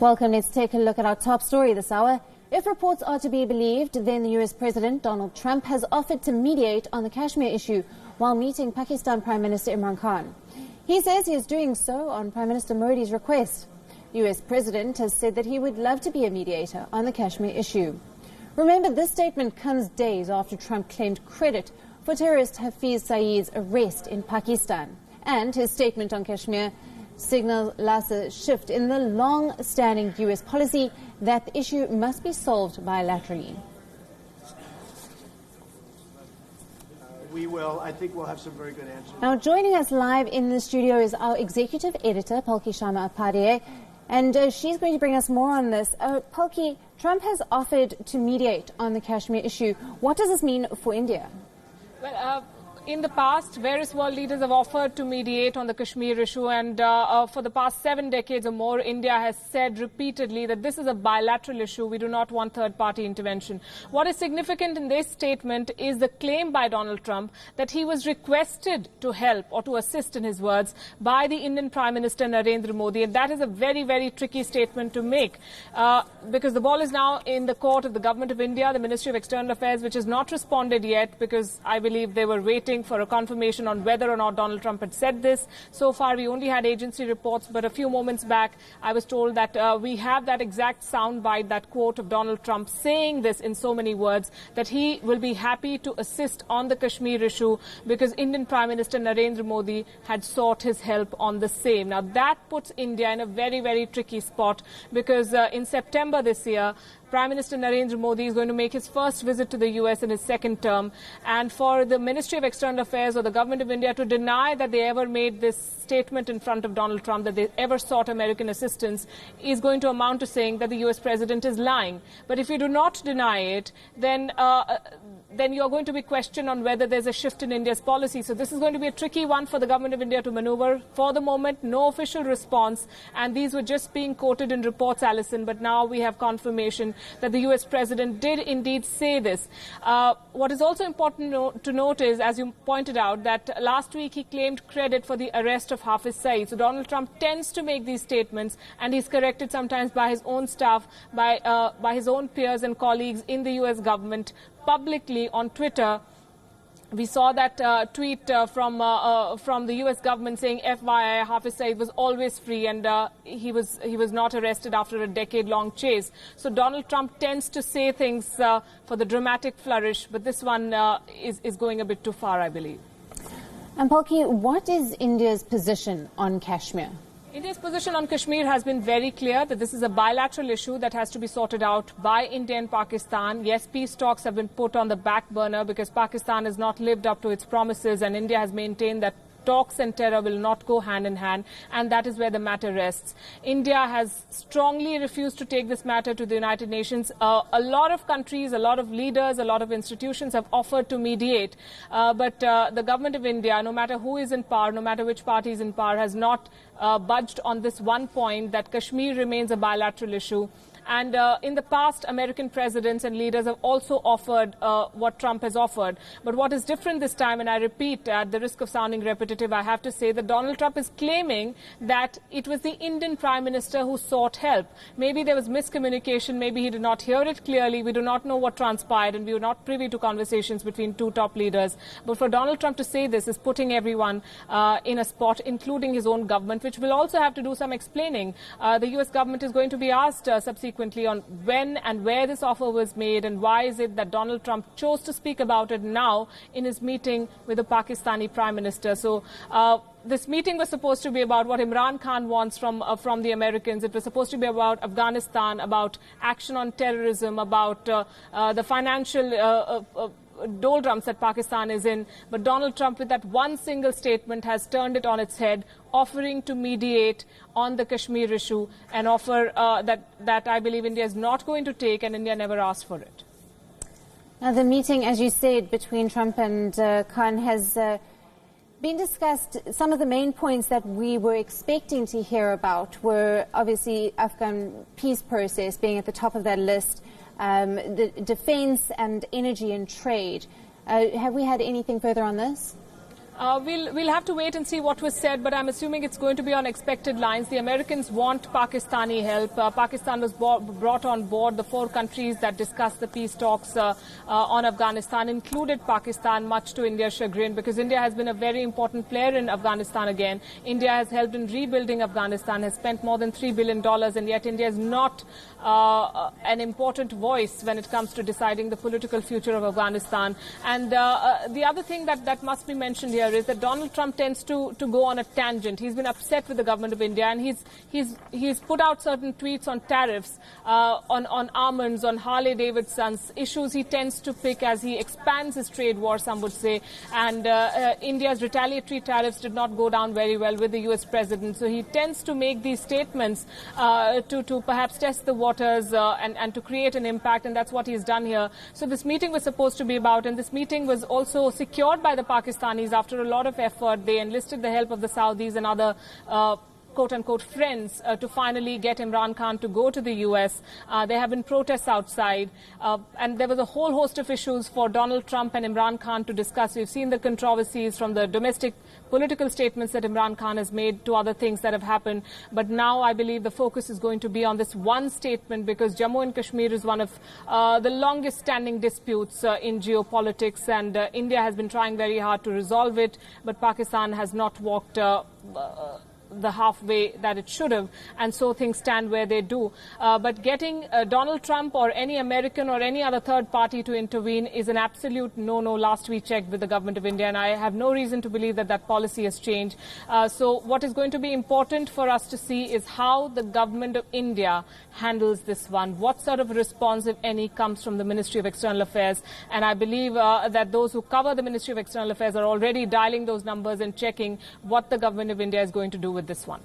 Welcome. Let's take a look at our top story this hour. If reports are to be believed, then the US President Donald Trump has offered to mediate on the Kashmir issue while meeting Pakistan Prime Minister Imran Khan. He says he is doing so on Prime Minister Modi's request. The US President has said that he would love to be a mediator on the Kashmir issue. Remember, this statement comes days after Trump claimed credit for terrorist Hafiz Saeed's arrest in Pakistan. And his statement on Kashmir signals a shift in the long-standing US policy that the issue must be solved bilaterally. I think we'll have some very good answers. Now, joining us live in the studio is our executive editor, Palki Sharma Apadiye, and she's going to bring us more on this. Palki, Trump has offered to mediate on the Kashmir issue. What does this mean for India? Well, in the past, various world leaders have offered to mediate on the Kashmir issue, and for the past 7 decades or more, India has said repeatedly that this is a bilateral issue. We do not want third-party intervention. What is significant in this statement is the claim by Donald Trump that he was requested to help, or to assist in his words, by the Indian Prime Minister Narendra Modi, and that is a very, very tricky statement to make because the ball is now in the court of the Government of India, the Ministry of External Affairs, which has not responded yet because I believe they were waiting for a confirmation on whether or not Donald Trump had said this. So far, we only had agency reports, but a few moments back, I was told that we have that exact soundbite, that quote of Donald Trump saying this in so many words, that he will be happy to assist on the Kashmir issue because Indian Prime Minister Narendra Modi had sought his help on the same. Now, that puts India in a very, very tricky spot because in September this year, Prime Minister Narendra Modi is going to make his first visit to the US in his second term. And for the Ministry of External Affairs or the Government of India to deny that they ever made this statement in front of Donald Trump, that they ever sought American assistance, is going to amount to saying that the US President is lying. But if you do not deny it, then you're going to be questioned on whether there's a shift in India's policy. So this is going to be a tricky one for the Government of India to maneuver. For the moment, no official response. And these were just being quoted in reports, Alison. But now we have confirmation that the US President did indeed say this. What is also important to note is, as you pointed out, that last week he claimed credit for the arrest of Hafiz Saeed. So Donald Trump tends to make these statements, and he's corrected sometimes by his own staff, by his own peers and colleagues in the US government publicly on Twitter. We saw that tweet from the U.S. government saying, FYI, Hafiz Saeed was always free and he was not arrested after a decade-long chase. So Donald Trump tends to say things for the dramatic flourish, but this one is going a bit too far, I believe. And Palki, what is India's position on Kashmir? India's position on Kashmir has been very clear that this is a bilateral issue that has to be sorted out by India and Pakistan. Yes, peace talks have been put on the back burner because Pakistan has not lived up to its promises, and India has maintained that talks and terror will not go hand in hand, and that is where the matter rests. India has strongly refused to take this matter to the United Nations. A lot of countries, a lot of leaders, a lot of institutions have offered to mediate, but the Government of India, no matter who is in power, no matter which party is in power, has not budged on this one point, that Kashmir remains a bilateral issue. And in the past, American presidents and leaders have also offered what Trump has offered. But what is different this time, and I repeat, at the risk of sounding repetitive, I have to say that Donald Trump is claiming that it was the Indian Prime Minister who sought help. Maybe there was miscommunication, maybe he did not hear it clearly, we do not know what transpired, and we were not privy to conversations between two top leaders. But for Donald Trump to say this is putting everyone in a spot, including his own government, which will also have to do some explaining. The US government is going to be asked subsequently on when and where this offer was made, and why is it that Donald Trump chose to speak about it now in his meeting with the Pakistani Prime Minister. So this meeting was supposed to be about what Imran Khan wants from the Americans. It was supposed to be about Afghanistan, about action on terrorism, about the financial doldrums that Pakistan is in. But Donald Trump, with that one single statement, has turned it on its head, offering to mediate on the Kashmir issue, an offer that I believe India is not going to take, and India never asked for it. Now, the meeting, as you said, between Trump and Khan has been discussed. Some of the main points that we were expecting to hear about were obviously Afghan peace process being at the top of that list, the defense and energy and trade. Have we had anything further on this? We'll have to wait and see what was said, but I'm assuming it's going to be on expected lines. The Americans want Pakistani help. Pakistan was brought on board. The 4 countries that discussed the peace talks on Afghanistan included Pakistan, much to India's chagrin, because India has been a very important player in Afghanistan again. India has helped in rebuilding Afghanistan, has spent more than $3 billion, and yet India is not an important voice when it comes to deciding the political future of Afghanistan. And the other thing that must be mentioned here is that Donald Trump tends to go on a tangent. He's been upset with the government of India, and he's put out certain tweets on tariffs, on almonds, on Harley-Davidsons, issues he tends to pick as he expands his trade war, some would say. And India's retaliatory tariffs did not go down very well with the US president. So he tends to make these statements to perhaps test the waters and to create an impact, and that's what he's done here. So this meeting was supposed to be about, and this meeting was also secured by the Pakistanis after a lot of effort. They enlisted the help of the Saudis and other quote-unquote friends to finally get Imran Khan to go to the US. There have been protests outside, and there was a whole host of issues for Donald Trump and Imran Khan to discuss. We've seen the controversies from the domestic political statements that Imran Khan has made to other things that have happened. But now I believe the focus is going to be on this one statement, because Jammu and Kashmir is one of the longest standing disputes in geopolitics, and India has been trying very hard to resolve it, but Pakistan has not walked the halfway that it should have, and so things stand where they do. But getting Donald Trump or any American or any other third party to intervene is an absolute no-no. Last we checked with the government of India, and I have no reason to believe that that policy has changed. So what is going to be important for us to see is how the government of India handles this one. What sort of response, if any, comes from the Ministry of External Affairs. And I believe that those who cover the Ministry of External Affairs are already dialing those numbers and checking what the government of India is going to do with this one.